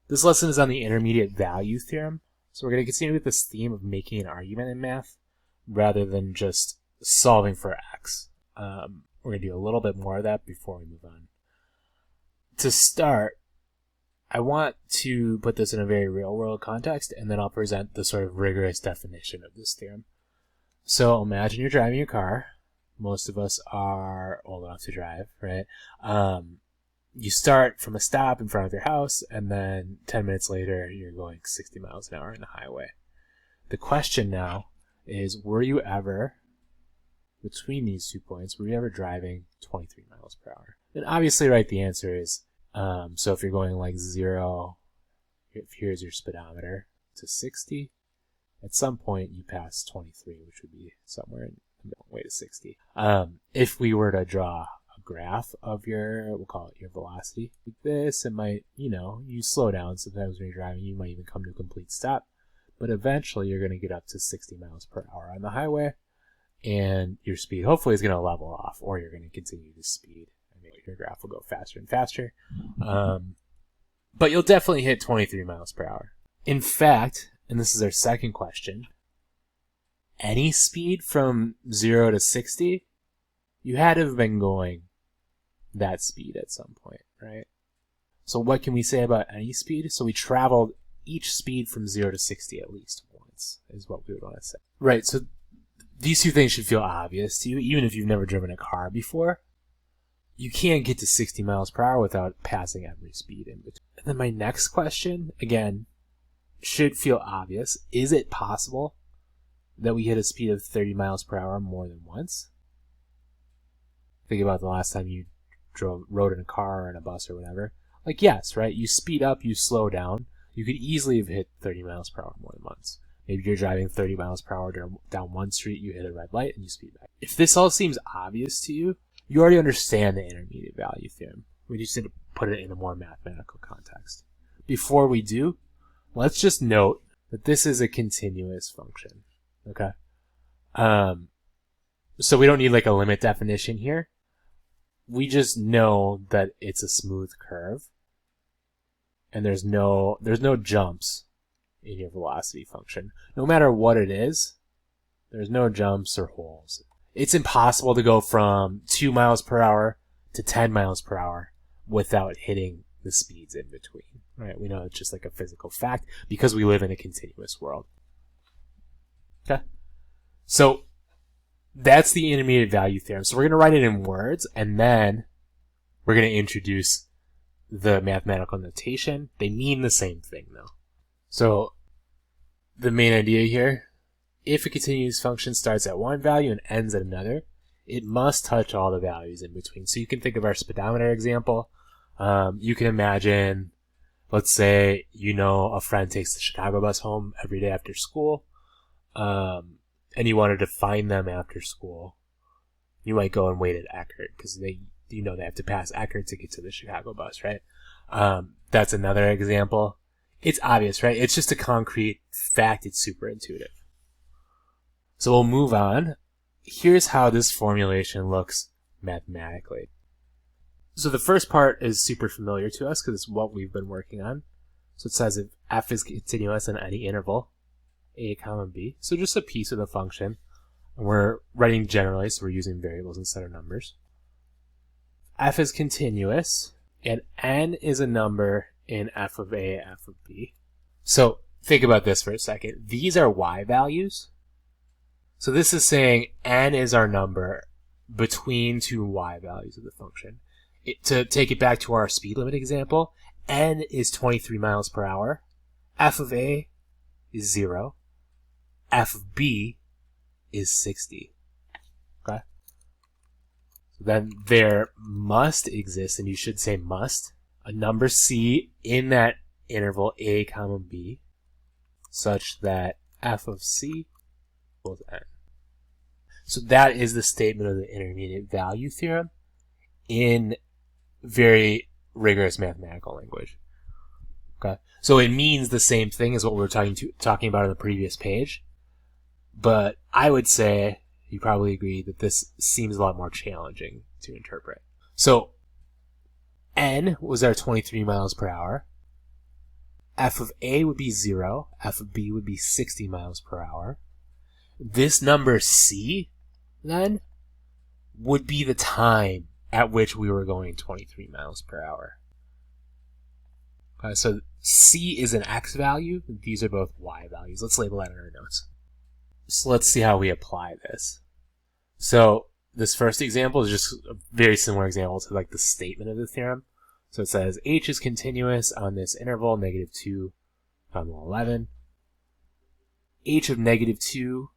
This lesson is on the intermediate value theorem, so we're going to continue with this theme of making an argument in math rather than just solving for x. We're going to do a little bit more of that before we move on. To start, I want to put this in a very real-world context, and then I'll present the sort of rigorous definition of this theorem. So imagine you're driving your car. Most of us are old enough to drive, right? You start from a stop in front of your house, and then 10 minutes later, you're going 60 miles an hour in the highway. The question now is, were you ever, between these 2 points, were you ever driving 23 miles per hour? And obviously, right, the answer is, so if you're going like 0, here's your speedometer, to 60, at some point you pass 23, which would be somewhere in the middle way to 60. If we were to draw graph of your, we'll call it your velocity, like this, it might, you slow down sometimes when you're driving, you might even come to a complete stop, but eventually you're going to get up to 60 miles per hour on the highway, and your speed hopefully is going to level off, or you're going to continue to speed, and your graph will go faster and faster, but you'll definitely hit 23 miles per hour. In fact, and this is our second question, any speed from 0 to 60, you had to have been going that speed at some point, right? So what can we say about any speed? So we traveled each speed from 0 to 60 at least once, is what we would want to say. Right, so these two things should feel obvious to you, even if you've never driven a car before. You can't get to 60 miles per hour without passing every speed in between. And then my next question, again, should feel obvious. Is it possible that we hit a speed of 30 miles per hour more than once? Think about the last time you rode in a car or in a bus or whatever. Like, yes, right? You speed up, you slow down. You could easily have hit 30 miles per hour more than once. Maybe you're driving 30 miles per hour down one street, you hit a red light, and you speed back. If this all seems obvious to you, you already understand the intermediate value theorem. We just need to put it in a more mathematical context. Before we do, let's just note that this is a continuous function. Okay? So we don't need like a limit definition here. We just know that it's a smooth curve, and there's no jumps in your velocity function. No matter what it is, there's no jumps or holes. It's impossible to go from 2 miles per hour to 10 miles per hour without hitting the speeds in between, right? We know it's just like a physical fact because we live in a continuous world. Okay? So that's the intermediate value theorem. So we're going to write it in words, and then we're going to introduce the mathematical notation. They mean the same thing, though. So the main idea here, if a continuous function starts at one value and ends at another, it must touch all the values in between. So you can think of our speedometer example. You can imagine, let's say, a friend takes the Chicago bus home every day after school. And you wanted to find them after school, you might go and wait at Eckerd because they have to pass Eckerd to get to the Chicago bus, right? That's another example. It's obvious, right? It's just a concrete fact. It's super intuitive. So we'll move on. Here's how this formulation looks mathematically. So the first part is super familiar to us because it's what we've been working on. So it says if f is continuous in any interval, a comma b, so just a piece of the function. And we're writing generally, so we're using variables instead of numbers. F is continuous, and n is a number in f of a, f of b. So think about this for a second. These are y values. So this is saying n is our number between two y values of the function. To take it back to our speed limit example, n is 23 miles per hour, f of a is 0, f of b is 60. Okay? So then there must exist, and you should say must, a number c in that interval a comma b such that f of c equals n. So that is the statement of the intermediate value theorem in very rigorous mathematical language. Okay? So it means the same thing as what we were talking about on the previous page. But I would say, you probably agree, that this seems a lot more challenging to interpret. So n was our 23 miles per hour. f of a would be 0, f of b would be 60 miles per hour. This number c, then, would be the time at which we were going 23 miles per hour. So c is an x value. These are both y values. Let's label that in our notes. So let's see how we apply this. So this first example is just a very similar example to like the statement of the theorem. So it says h is continuous on this interval, -2, 11. H of -2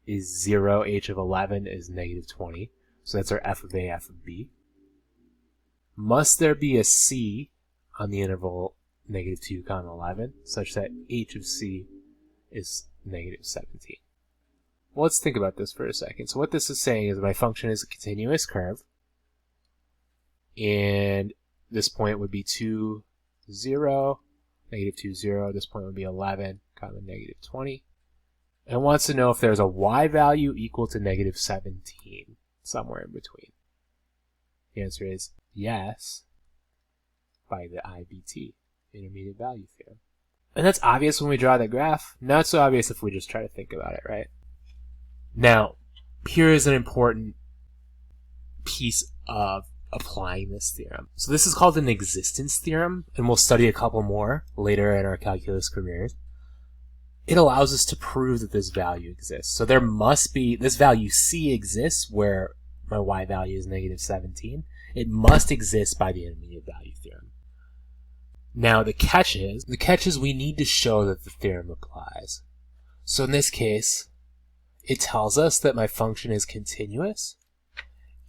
is 0. H of 11 is -20. So that's our f of a, f of b. Must there be a c on the interval -2, 11, such that h of c is -17? Well, let's think about this for a second. So what this is saying is my function is a continuous curve, and this point would be 2, 0, -2, 0. This point would be 11, -20. And it wants to know if there's a y value equal to -17, somewhere in between. The answer is yes, by the IVT, intermediate value theorem. And that's obvious when we draw the graph. Not so obvious if we just try to think about it, right? Now, here is an important piece of applying this theorem. So this is called an existence theorem, and we'll study a couple more later in our calculus careers. It allows us to prove that this value exists. So there must be, this value c exists where my y value is -17. It must exist by the intermediate value theorem. Now the catch is we need to show that the theorem applies. So in this case, it tells us that my function is continuous,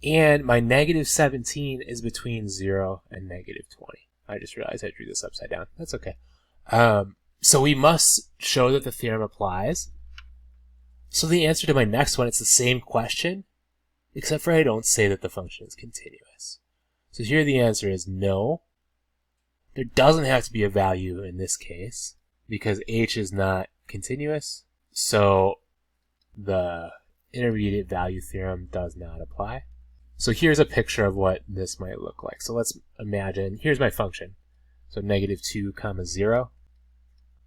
and my -17 is between 0 and -20. I just realized I drew this upside down. That's okay. So we must show that the theorem applies. So the answer to my next one, it's the same question, except for I don't say that the function is continuous. So here the answer is no. There doesn't have to be a value in this case, because h is not continuous, so the intermediate value theorem does not apply. So here's a picture of what this might look like. So let's imagine, here's my function. So -2, 0,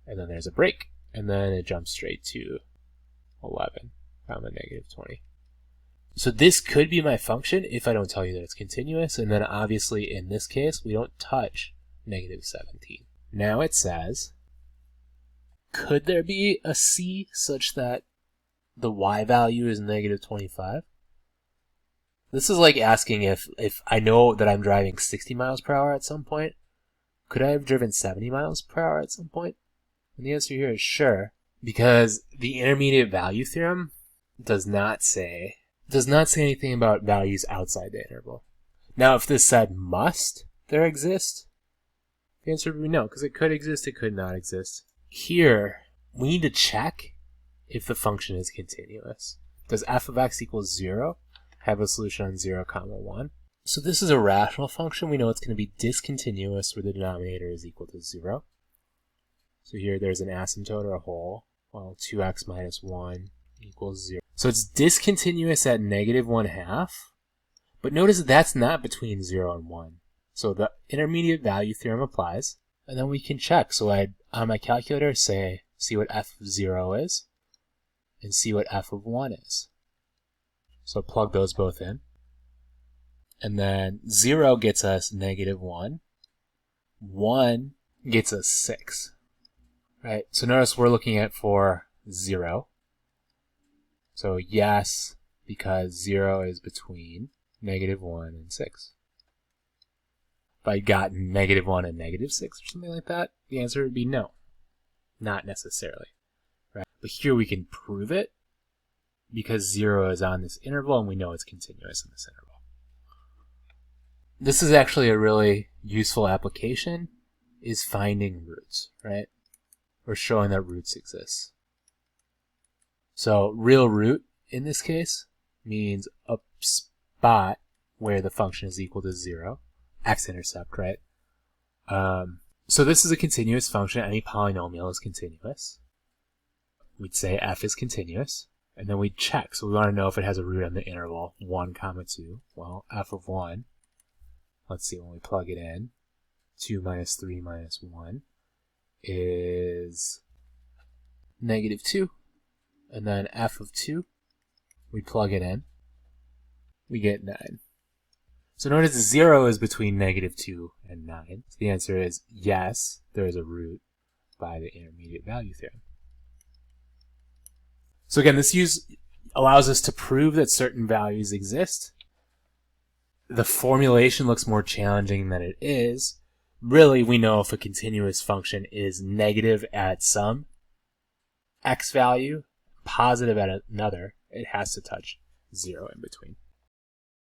and then there's a break, and then it jumps straight to 11, -20. So this could be my function if I don't tell you that it's continuous, and then obviously in this case, we don't touch -17. Now it says, could there be a c such that the y value is -25? This is like asking if I know that I'm driving 60 miles per hour at some point, could I have driven 70 miles per hour at some point? And the answer here is sure, because the intermediate value theorem does not say anything about values outside the interval. Now, if this said must there exist, the answer would be no, because it could exist, it could not exist. Here, we need to check if the function is continuous. Does f of x equals 0 have a solution on 0, 1? So this is a rational function. We know it's going to be discontinuous where the denominator is equal to 0. So here there's an asymptote or a hole. Well, 2x minus 1 equals 0. So it's discontinuous at -1/2. But notice that that's not between 0 and 1. So the intermediate value theorem applies. And then we can check. So I'd, on my calculator, see what f of 0 is, and see what f of 1 is. So plug those both in. And then 0 gets us -1. 1 gets us 6. Right? So notice we're looking at for 0. So yes, because 0 is between -1 and 6. If I'd gotten -1 and -6 or something like that, the answer would be no. Not necessarily. Right? But here we can prove it because 0 is on this interval and we know it's continuous in this interval. This is actually a really useful application, is finding roots, right? Or showing that roots exist. So real root in this case means a spot where the function is equal to 0, x-intercept, right? So this is a continuous function. Any polynomial is continuous. We'd say f is continuous, and then we'd check. So we want to know if it has a root on the interval 1, 2. Well, f of 1, let's see when we plug it in, 2 minus 3 minus 1. is -2, and then f of 2, we plug it in, we get 9. So notice 0 is between -2 and 9. So the answer is yes, there is a root by the intermediate value theorem. So again, this allows us to prove that certain values exist. The formulation looks more challenging than it is. Really, we know if a continuous function is negative at some x value, positive at another, it has to touch 0 in between.